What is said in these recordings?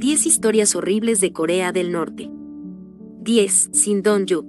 10 historias horribles de Corea del Norte. 10. Sin Dong-yuk.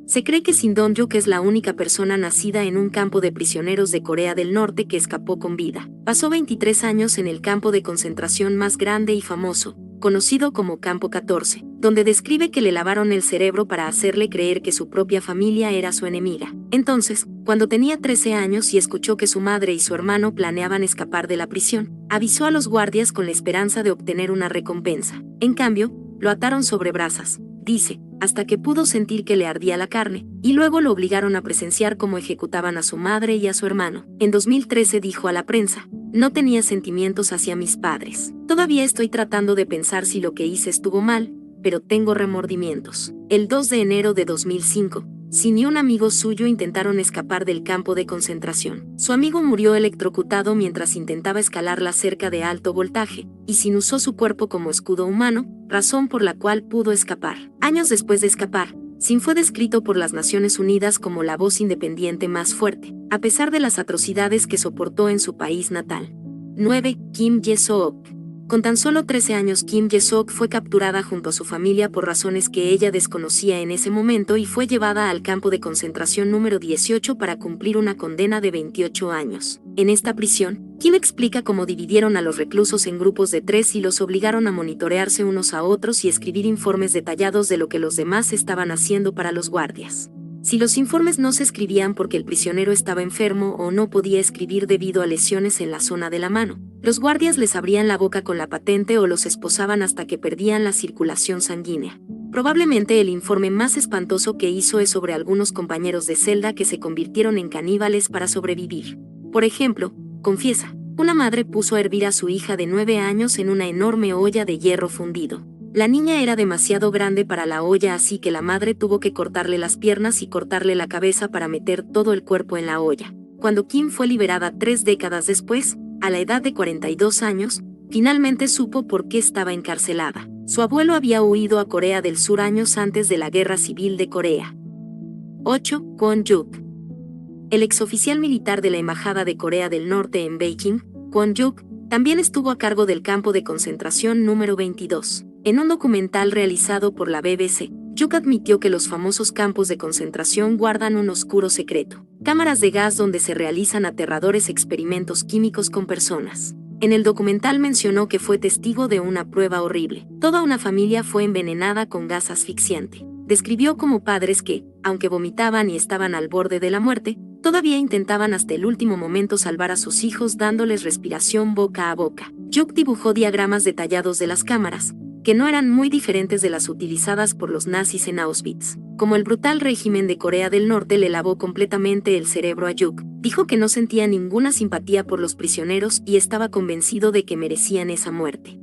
Se cree que Sin Dong-yuk es la única persona nacida en un campo de prisioneros de Corea del Norte que escapó con vida. Pasó 23 años en el campo de concentración más grande y famoso, conocido como Campo 14, donde describe que le lavaron el cerebro para hacerle creer que su propia familia era su enemiga. Entonces, cuando tenía 13 años y escuchó que su madre y su hermano planeaban escapar de la prisión, avisó a los guardias con la esperanza de obtener una recompensa. En cambio, lo ataron sobre brasas, dice, hasta que pudo sentir que le ardía la carne, y luego lo obligaron a presenciar cómo ejecutaban a su madre y a su hermano. En 2013 dijo a la prensa: "No tenía sentimientos hacia mis padres. Todavía estoy tratando de pensar si lo que hice estuvo mal, pero tengo remordimientos". El 2 de enero de 2005, Sin y un amigo suyo intentaron escapar del campo de concentración. Su amigo murió electrocutado mientras intentaba escalar la cerca de alto voltaje, y Sin usó su cuerpo como escudo humano, razón por la cual pudo escapar. Años después de escapar, Sin fue descrito por las Naciones Unidas como la voz independiente más fuerte, a pesar de las atrocidades que soportó en su país natal. 9. Kim Ye-seok. Con tan solo 13 años, Kim Ye-seok fue capturada junto a su familia por razones que ella desconocía en ese momento y fue llevada al campo de concentración número 18 para cumplir una condena de 28 años. En esta prisión, Kim explica cómo dividieron a los reclusos en grupos de 3 y los obligaron a monitorearse unos a otros y escribir informes detallados de lo que los demás estaban haciendo para los guardias. Si los informes no se escribían porque el prisionero estaba enfermo o no podía escribir debido a lesiones en la zona de la mano, los guardias les abrían la boca con la patente o los esposaban hasta que perdían la circulación sanguínea. Probablemente el informe más espantoso que hizo es sobre algunos compañeros de celda que se convirtieron en caníbales para sobrevivir. Por ejemplo, confiesa, una madre puso a hervir a su hija de 9 años en una enorme olla de hierro fundido. La niña era demasiado grande para la olla, así que la madre tuvo que cortarle las piernas y cortarle la cabeza para meter todo el cuerpo en la olla. Cuando Kim fue liberada 3 décadas después, a la edad de 42 años, finalmente supo por qué estaba encarcelada. Su abuelo había huido a Corea del Sur años antes de la Guerra Civil de Corea. 8. Kwon-yuk. El exoficial militar de la Embajada de Corea del Norte en Beijing, Kwon-yuk, también estuvo a cargo del campo de concentración número 22. En un documental realizado por la BBC, Yuk admitió que los famosos campos de concentración guardan un oscuro secreto: cámaras de gas donde se realizan aterradores experimentos químicos con personas. En el documental mencionó que fue testigo de una prueba horrible. Toda una familia fue envenenada con gas asfixiante. Describió como padres que, aunque vomitaban y estaban al borde de la muerte, todavía intentaban hasta el último momento salvar a sus hijos dándoles respiración boca a boca. Yuk dibujó diagramas detallados de las cámaras, que no eran muy diferentes de las utilizadas por los nazis en Auschwitz. Como el brutal régimen de Corea del Norte le lavó completamente el cerebro a Yuk, dijo que no sentía ninguna simpatía por los prisioneros y estaba convencido de que merecían esa muerte.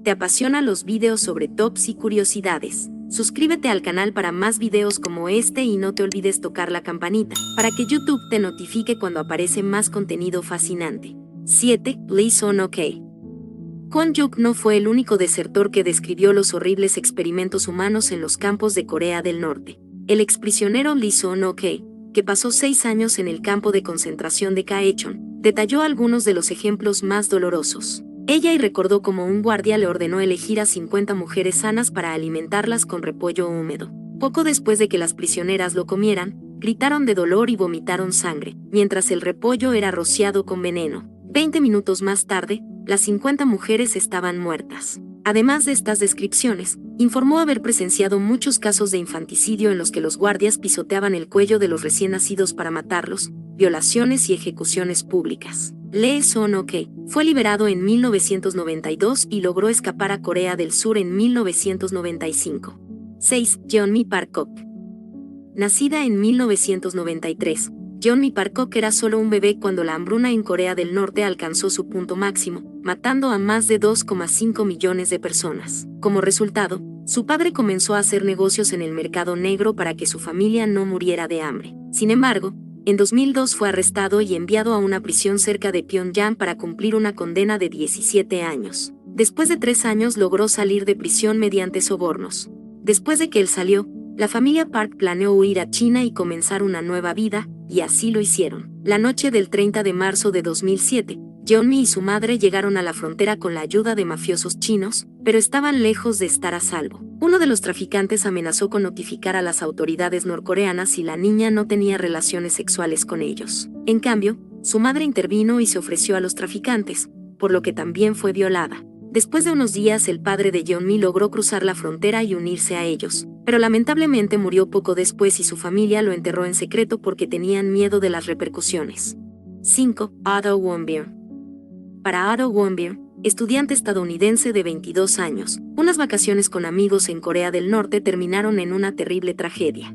¿Te apasionan los videos sobre tops y curiosidades? Suscríbete al canal para más videos como este y no te olvides tocar la campanita, para que YouTube te notifique cuando aparece más contenido fascinante. 7. Lee Son-ok. Kwon-yuk no fue el único desertor que describió los horribles experimentos humanos en los campos de Corea del Norte. El exprisionero Lee Son-ok, que pasó 6 años en el campo de concentración de Kaechon, detalló algunos de los ejemplos más dolorosos. Ella y recordó cómo un guardia le ordenó elegir a 50 mujeres sanas para alimentarlas con repollo húmedo. Poco después de que las prisioneras lo comieran, gritaron de dolor y vomitaron sangre, mientras el repollo era rociado con veneno. 20 minutos más tarde, las 50 mujeres estaban muertas. Además de estas descripciones, informó haber presenciado muchos casos de infanticidio en los que los guardias pisoteaban el cuello de los recién nacidos para matarlos, violaciones y ejecuciones públicas. Lee Son-ok fue liberado en 1992 y logró escapar a Corea del Sur en 1995. 6. Jeonmi Park-ok. Nacida en 1993, Jeonmi Park-ok era solo un bebé cuando la hambruna en Corea del Norte alcanzó su punto máximo, matando a más de 2,5 millones de personas. Como resultado, su padre comenzó a hacer negocios en el mercado negro para que su familia no muriera de hambre. Sin embargo, en 2002 fue arrestado y enviado a una prisión cerca de Pyongyang para cumplir una condena de 17 años. Después de 3 años logró salir de prisión mediante sobornos. Después de que él salió, la familia Park planeó huir a China y comenzar una nueva vida, y así lo hicieron. La noche del 30 de marzo de 2007, Jeonmi y su madre llegaron a la frontera con la ayuda de mafiosos chinos, pero estaban lejos de estar a salvo. Uno de los traficantes amenazó con notificar a las autoridades norcoreanas si la niña no tenía relaciones sexuales con ellos. En cambio, su madre intervino y se ofreció a los traficantes, por lo que también fue violada. Después de unos días, el padre de Jeonmi logró cruzar la frontera y unirse a ellos, pero lamentablemente murió poco después y su familia lo enterró en secreto porque tenían miedo de las repercusiones. 5. Otto Warmbier. Para Otto Warmbier, estudiante estadounidense de 22 años, unas vacaciones con amigos en Corea del Norte terminaron en una terrible tragedia.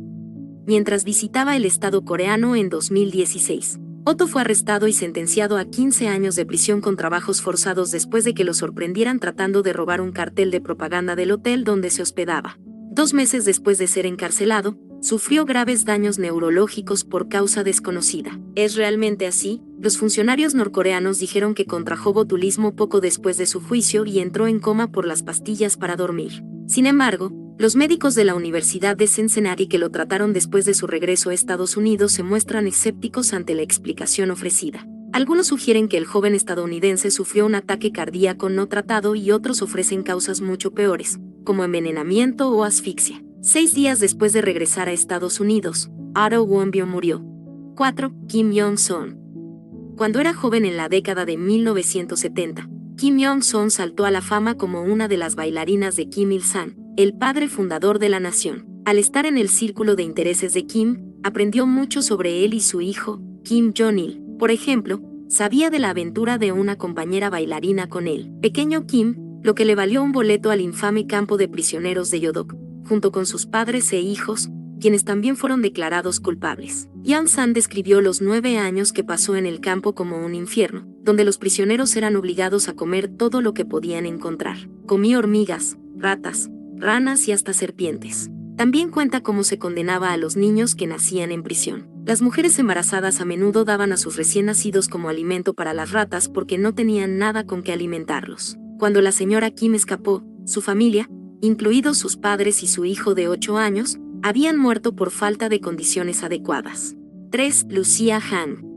Mientras visitaba el estado coreano en 2016, Otto fue arrestado y sentenciado a 15 años de prisión con trabajos forzados después de que lo sorprendieran tratando de robar un cartel de propaganda del hotel donde se hospedaba. 2 meses después de ser encarcelado, sufrió graves daños neurológicos por causa desconocida. ¿Es realmente así? Los funcionarios norcoreanos dijeron que contrajo botulismo poco después de su juicio y entró en coma por las pastillas para dormir. Sin embargo, los médicos de la Universidad de Cincinnati que lo trataron después de su regreso a Estados Unidos se muestran escépticos ante la explicación ofrecida. Algunos sugieren que el joven estadounidense sufrió un ataque cardíaco no tratado y otros ofrecen causas mucho peores, como envenenamiento o asfixia. 6 días después de regresar a Estados Unidos, Otto Warmbier murió. 4. Kim Yong-son. Cuando era joven en la década de 1970, Kim Yong-son saltó a la fama como una de las bailarinas de Kim Il-sung, el padre fundador de la nación. Al estar en el círculo de intereses de Kim, aprendió mucho sobre él y su hijo, Kim Jong-il. Por ejemplo, sabía de la aventura de una compañera bailarina con él, pequeño Kim, lo que le valió un boleto al infame campo de prisioneros de Yodok, junto con sus padres e hijos, quienes también fueron declarados culpables. Yang-san describió los 9 años que pasó en el campo como un infierno, donde los prisioneros eran obligados a comer todo lo que podían encontrar. Comía hormigas, ratas, ranas y hasta serpientes. También cuenta cómo se condenaba a los niños que nacían en prisión. Las mujeres embarazadas a menudo daban a sus recién nacidos como alimento para las ratas porque no tenían nada con que alimentarlos. Cuando la señora Kim escapó, su familia, incluidos sus padres y su hijo de 8 años, habían muerto por falta de condiciones adecuadas. 3. Lucia Han.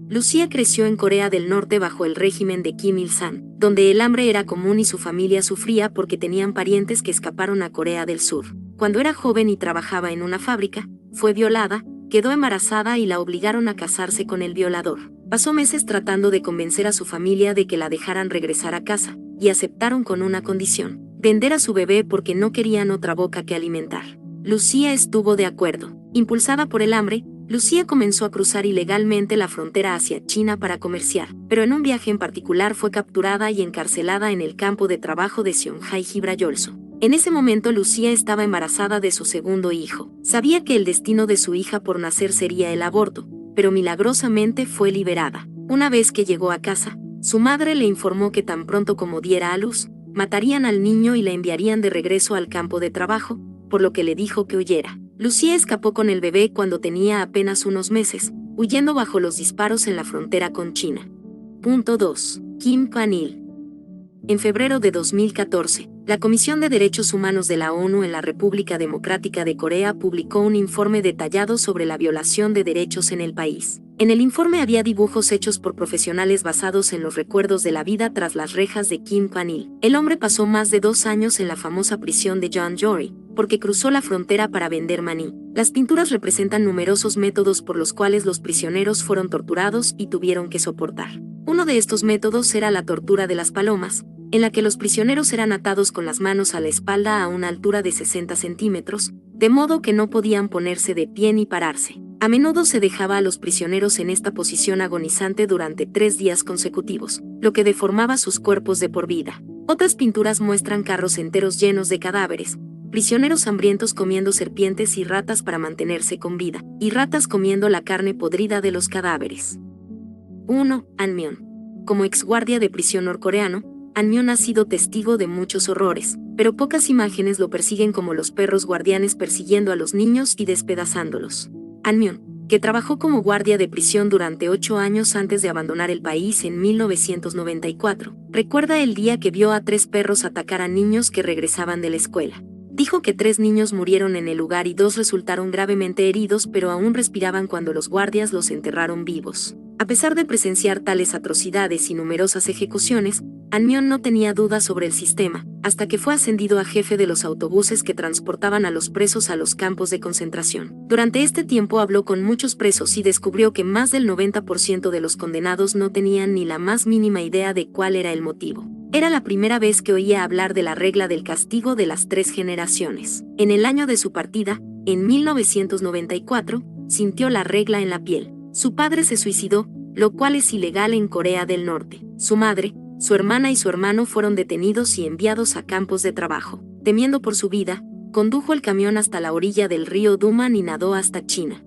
Lucia creció en Corea del Norte bajo el régimen de Kim Il-sung, donde el hambre era común y su familia sufría porque tenían parientes que escaparon a Corea del Sur. Cuando era joven y trabajaba en una fábrica, fue violada, quedó embarazada y la obligaron a casarse con el violador. Pasó meses tratando de convencer a su familia de que la dejaran regresar a casa, y aceptaron con una condición: vender a su bebé porque no querían otra boca que alimentar. Lucia estuvo de acuerdo. Impulsada por el hambre, Lucia comenzó a cruzar ilegalmente la frontera hacia China para comerciar, pero en un viaje en particular fue capturada y encarcelada en el campo de trabajo de Seonghai Gibrayolso. En ese momento Lucia estaba embarazada de su segundo hijo. Sabía que el destino de su hija por nacer sería el aborto, pero milagrosamente fue liberada. Una vez que llegó a casa, su madre le informó que tan pronto como diera a luz, matarían al niño y la enviarían de regreso al campo de trabajo, por lo que le dijo que huyera. Lucia escapó con el bebé cuando tenía apenas unos meses, huyendo bajo los disparos en la frontera con China. 2. Kim Kwan-il. En febrero de 2014, la Comisión de Derechos Humanos de la ONU en la República Democrática de Corea publicó un informe detallado sobre la violación de derechos en el país. En el informe había dibujos hechos por profesionales basados en los recuerdos de la vida tras las rejas de Kim Kwan-il. El hombre pasó más de 2 años en la famosa prisión de Jeonjori, porque cruzó la frontera para vender maní. Las pinturas representan numerosos métodos por los cuales los prisioneros fueron torturados y tuvieron que soportar. Uno de estos métodos era la tortura de las palomas, en la que los prisioneros eran atados con las manos a la espalda a una altura de 60 centímetros, de modo que no podían ponerse de pie ni pararse. A menudo se dejaba a los prisioneros en esta posición agonizante durante 3 días consecutivos, lo que deformaba sus cuerpos de por vida. Otras pinturas muestran carros enteros llenos de cadáveres, prisioneros hambrientos comiendo serpientes y ratas para mantenerse con vida, y ratas comiendo la carne podrida de los cadáveres. 1. An-myon. Como exguardia de prisión norcoreano, An-myon ha sido testigo de muchos horrores, pero pocas imágenes lo persiguen como los perros guardianes persiguiendo a los niños y despedazándolos. An-myon, que trabajó como guardia de prisión durante 8 años antes de abandonar el país en 1994, recuerda el día que vio a 3 perros atacar a niños que regresaban de la escuela. Dijo que 3 niños murieron en el lugar y 2 resultaron gravemente heridos, pero aún respiraban cuando los guardias los enterraron vivos. A pesar de presenciar tales atrocidades y numerosas ejecuciones, An Myon no tenía dudas sobre el sistema, hasta que fue ascendido a jefe de los autobuses que transportaban a los presos a los campos de concentración. Durante este tiempo habló con muchos presos y descubrió que más del 90% de los condenados no tenían ni la más mínima idea de cuál era el motivo. Era la primera vez que oía hablar de la regla del castigo de las 3 generaciones. En el año de su partida, en 1994, sintió la regla en la piel. Su padre se suicidó, lo cual es ilegal en Corea del Norte. Su madre, su hermana y su hermano fueron detenidos y enviados a campos de trabajo. Temiendo por su vida, condujo el camión hasta la orilla del río Duman y nadó hasta China.